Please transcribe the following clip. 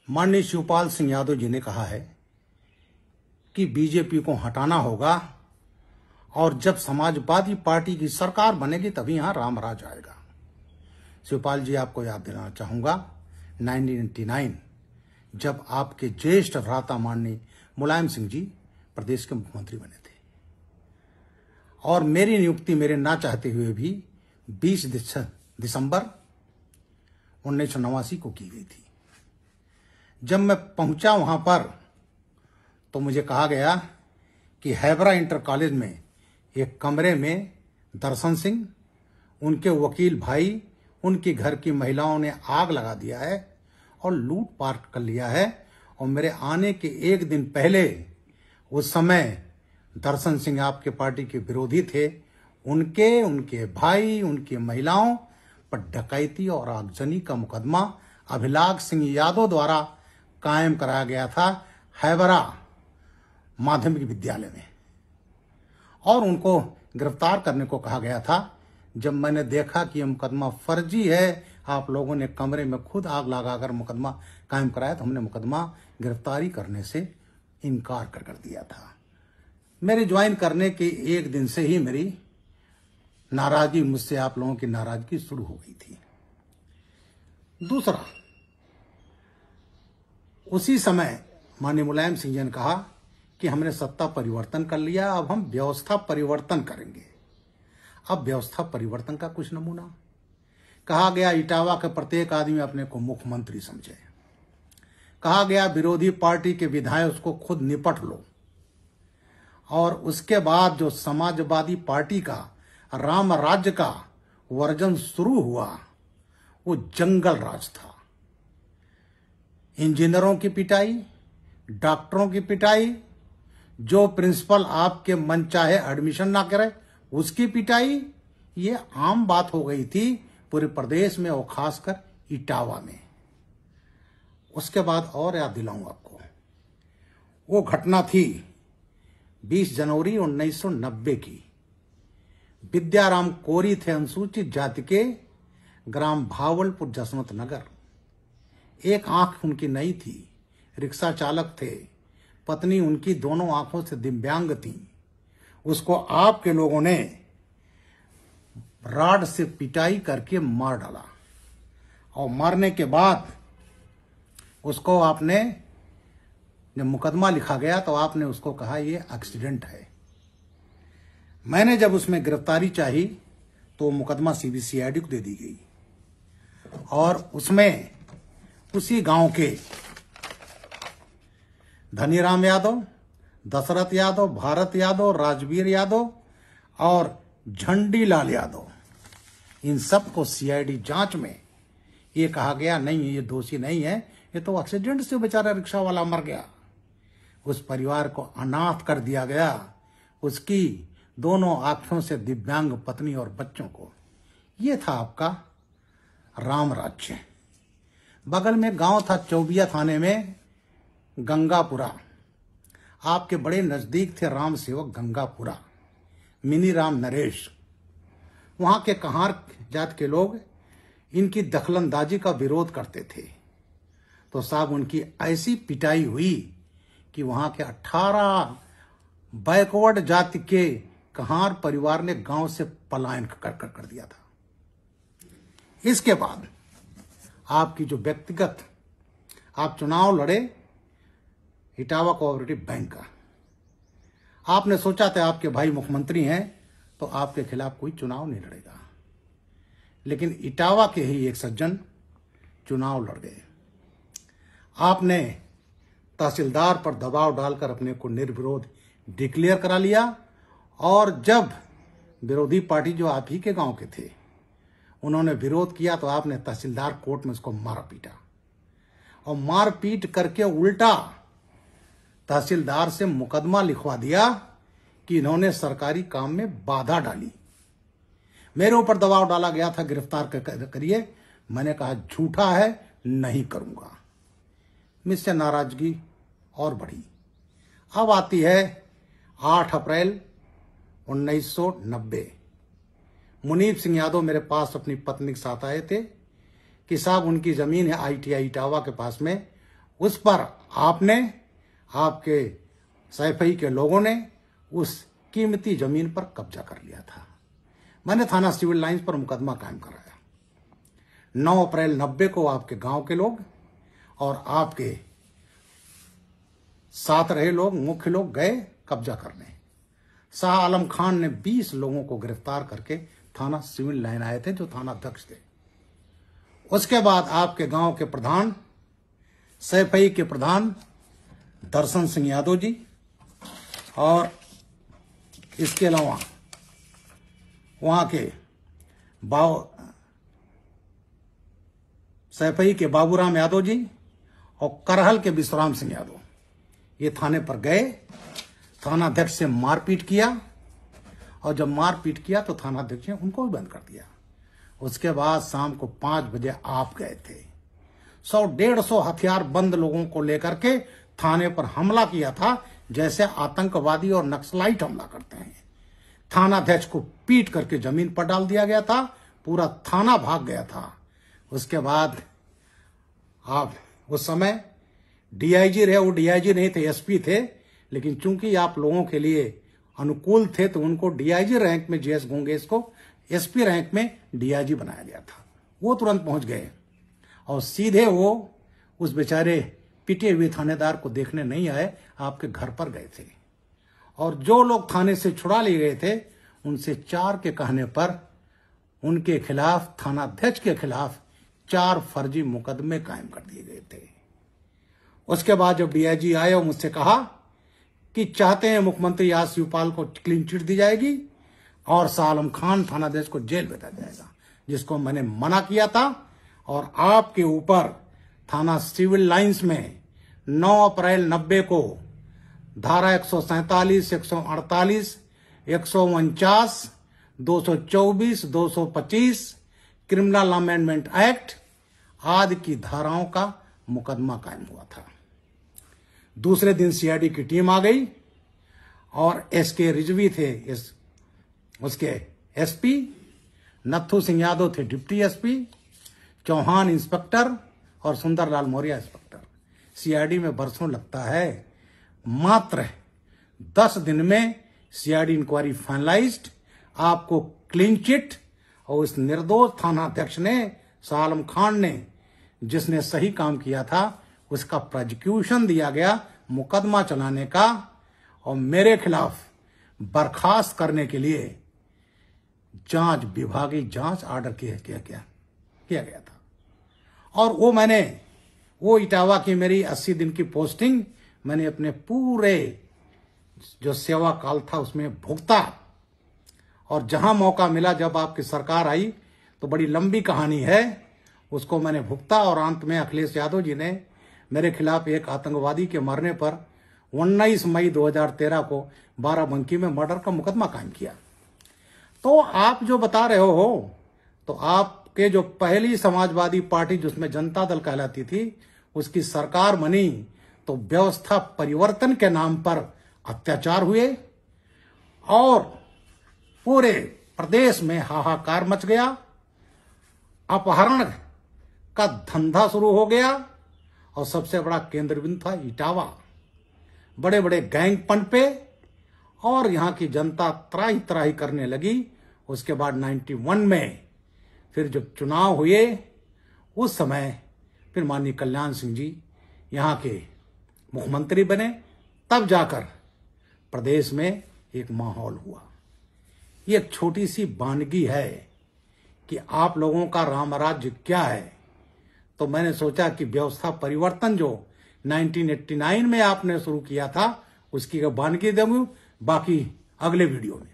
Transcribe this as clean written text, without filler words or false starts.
माननीय शिवपाल सिंह यादव जी ने कहा है कि बीजेपी को हटाना होगा और जब समाजवादी पार्टी की सरकार बनेगी तभी यहां रामराज आएगा। शिवपाल जी, आपको याद दिलाना चाहूंगा 1999 जब आपके ज्येष्ठ भ्राता माननीय मुलायम सिंह जी प्रदेश के मुख्यमंत्री बने थे और मेरी नियुक्ति मेरे ना चाहते हुए भी 20 दिसंबर 1989 को की गई थी। जब मैं पहुंचा वहां पर तो मुझे कहा गया कि हैबरा इंटर कॉलेज में एक कमरे में दर्शन सिंह, उनके वकील भाई, उनके घर की महिलाओं ने आग लगा दिया है और लूटपाट कर लिया है। और मेरे आने के एक दिन पहले, उस समय दर्शन सिंह आपके पार्टी के विरोधी थे, उनके भाई, उनकी महिलाओं पर डकैती और आगजनी का मुकदमा अभिलाष सिंह यादव द्वारा कायम कराया गया था हैबरा माध्यमिक विद्यालय में और उनको गिरफ्तार करने को कहा गया था। जब मैंने देखा कि यह मुकदमा फर्जी है, आप लोगों ने कमरे में खुद आग लगाकर मुकदमा कायम कराया, तो हमने मुकदमा गिरफ्तारी करने से इनकार कर दिया था। मेरे ज्वाइन करने के एक दिन से ही मेरी नाराजगी, मुझसे आप लोगों की नाराजगी शुरू हो गई थी। दूसरा, उसी समय माननीय मुलायम सिंह जी ने कहा कि हमने सत्ता परिवर्तन कर लिया, अब हम व्यवस्था परिवर्तन करेंगे। अब व्यवस्था परिवर्तन का कुछ नमूना कहा गया, इटावा के प्रत्येक आदमी अपने को मुख्यमंत्री समझे। कहा गया विरोधी पार्टी के विधायक उसको खुद निपट लो। और उसके बाद जो समाजवादी पार्टी का राम राज्य का वर्जन शुरू हुआ वो जंगल राज था। इंजीनियरों की पिटाई, डॉक्टरों की पिटाई, जो प्रिंसिपल आपके मन चाहे एडमिशन ना करे उसकी पिटाई, ये आम बात हो गई थी पूरे प्रदेश में और खासकर इटावा में। उसके बाद और याद दिलाऊं आपको, वो घटना थी 20 जनवरी 1990 की। विद्याराम कोरी थे अनुसूचित जाति के, ग्राम भावलपुर जसवंत नगर। एक आंख उनकी नहीं थी, रिक्शा चालक थे, पत्नी उनकी दोनों आंखों से दिव्यांग थी। उसको आपके लोगों ने राड से पिटाई करके मार डाला और मारने के बाद उसको आपने, जब मुकदमा लिखा गया तो आपने उसको कहा ये एक्सीडेंट है। मैंने जब उसमें गिरफ्तारी चाही तो मुकदमा सीबीसीआईडी को दे दी गई और उसमें उसी गांव के धनीराम यादव, दशरथ यादव, भारत यादव, राजवीर यादव और झंडीलाल यादव, इन सबको सीआईडी जांच में ये कहा गया नहीं, ये दोषी नहीं है, ये तो एक्सीडेंट से बेचारा रिक्शा वाला मर गया। उस परिवार को अनाथ कर दिया गया, उसकी दोनों आंखों से दिव्यांग पत्नी और बच्चों को। ये था आपका राम राज्य। बगल में गांव था चौबिया थाने में गंगापुरा, आपके बड़े नजदीक थे राम सेवक गंगापुरा, मिनी राम नरेश। वहां के कहार जात के लोग इनकी दखलंदाजी का विरोध करते थे, तो साहब उनकी ऐसी पिटाई हुई कि वहां के 18 बैकवर्ड जाति के कहार परिवार ने गांव से पलायन कर दिया था। इसके बाद आपकी जो व्यक्तिगत आप चुनाव लड़े इटावा कोऑपरेटिव बैंक का, आपने सोचा था आपके भाई मुख्यमंत्री हैं तो आपके खिलाफ कोई चुनाव नहीं लड़ेगा, लेकिन इटावा के ही एक सज्जन चुनाव लड़ गए। आपने तहसीलदार पर दबाव डालकर अपने को निर्विरोध डिक्लेयर करा लिया और जब विरोधी पार्टी जो आप ही के गांव के थे उन्होंने विरोध किया तो आपने तहसीलदार कोर्ट में उसको मारा पीटा और मारपीट करके उल्टा तहसीलदार से मुकदमा लिखवा दिया कि इन्होंने सरकारी काम में बाधा डाली। मेरे ऊपर दबाव डाला गया था गिरफ्तार करिए, मैंने कहा झूठा है, नहीं करूंगा। मुझसे नाराजगी और बढ़ी। अब आती है 8 अप्रैल 1990। मुनीब सिंह यादव मेरे पास अपनी पत्नी के साथ आए थे कि साहब उनकी जमीन है ITI इटावा के पास में, उस पर आपने, आपके सैफई के लोगों ने उस कीमती जमीन पर कब्जा कर लिया था। मैंने थाना सिविल लाइंस पर मुकदमा कायम कराया। 9 अप्रैल 90 को आपके गांव के लोग और आपके साथ रहे लोग, मुख्य लोग गए कब्जा करने। शाह आलम खान ने 20 लोगों को गिरफ्तार करके थाना सिविल लाइन आए थे, जो थाना अध्यक्ष थे। उसके बाद आपके गांव के प्रधान, सैफई के प्रधान दर्शन सिंह यादव जी, और इसके अलावा वहां के सैफई के बाबूराम यादव जी और करहल के विश्राम सिंह यादव, ये थाने पर गए। थाना अध्यक्ष से मारपीट किया, और जब मारपीट किया तो थाना अध्यक्ष ने उनको भी बंद कर दिया। उसके बाद शाम को 5 बजे आप गए थे। 100-150 हथियार बंद लोगों को लेकर के थाने पर हमला किया था, जैसे आतंकवादी और नक्सलाइट हमला करते हैं। थाना अध्यक्ष को पीट करके जमीन पर डाल दिया गया था, पूरा थाना भाग गया था। उसके बाद आप उस समय डीआईजी रहे, वो डीआईजी नहीं थे, एसपी थे, लेकिन चूंकि आप लोगों के लिए अनुकूल थे तो उनको डीआईजी रैंक में, जेएस गोंगेस को एसपी रैंक में डीआईजी बनाया गया था। वो तुरंत पहुंच गए और सीधे वो उस बेचारे पिटे हुए थानेदार को देखने नहीं आए, आपके घर पर गए थे। और जो लोग थाने से छुड़ा लिए गए थे, उनसे 4 के कहने पर उनके खिलाफ, थाना अध्यक्ष के खिलाफ 4 फर्जी मुकदमे कायम कर दिए गए थे। उसके बाद जब डीआईजी आए और मुझसे कहा कि चाहते हैं मुख्यमंत्री याद शिवपाल को क्लीन चिट दी जाएगी और शाह आलम खान थानाध्यक्ष को जेल भेजा जाएगा, जिसको मैंने मना किया था। और आपके ऊपर थाना सिविल लाइंस में 9 अप्रैल 90 को धारा 147, 148, 149, 224, 225 क्रिमिनल अमेंडमेंट एक्ट आदि की धाराओं का मुकदमा कायम हुआ था। दूसरे दिन सीआईडी की टीम आ गई और एसके रिजवी थे, उसके एसपी, नथु सिंह यादव थे डिप्टी एसपी, चौहान इंस्पेक्टर और सुंदरलाल मौर्य इंस्पेक्टर। सीआईडी में बरसों लगता है, मात्र 10 दिन में सीआईडी इंक्वायरी फाइनलाइज्ड, आपको क्लीन चिट, और इस निर्दोष थाना अध्यक्ष ने, शाह आलम खान ने, जिसने सही काम किया था, उसका प्रोसिक्यूशन दिया गया मुकदमा चलाने का, और मेरे खिलाफ बर्खास्त करने के लिए जांच, विभागीय जांच आर्डर किया गया था। और वो इटावा की मेरी 80 दिन की पोस्टिंग मैंने अपने पूरे जो सेवा काल था उसमें भुगता। और जहां मौका मिला, जब आपकी सरकार आई तो बड़ी लंबी कहानी है, उसको मैंने भुगता। और अंत में अखिलेश यादव जी ने मेरे खिलाफ एक आतंकवादी के मरने पर 19 मई 2013 को बाराबंकी में मर्डर का मुकदमा कायम किया। तो आप जो बता रहे हो, तो आपके जो पहली समाजवादी पार्टी जिसमें जनता दल कहलाती थी, उसकी सरकार बनी तो व्यवस्था परिवर्तन के नाम पर अत्याचार हुए और पूरे प्रदेश में हाहाकार मच गया, अपहरण का धंधा शुरू हो गया, और सबसे बड़ा केंद्र बिंदु था इटावा। बड़े बड़े गैंग पनपे और यहां की जनता त्राही त्राही करने लगी। उसके बाद 91 में फिर जब चुनाव हुए, उस समय फिर माननीय कल्याण सिंह जी यहां के मुख्यमंत्री बने, तब जाकर प्रदेश में एक माहौल हुआ। ये एक छोटी सी वानगी है कि आप लोगों का राम राज्य क्या है। तो मैंने सोचा कि व्यवस्था परिवर्तन जो 1989 में आपने शुरू किया था, उसकी वानगी दूंगा, बाकी अगले वीडियो में।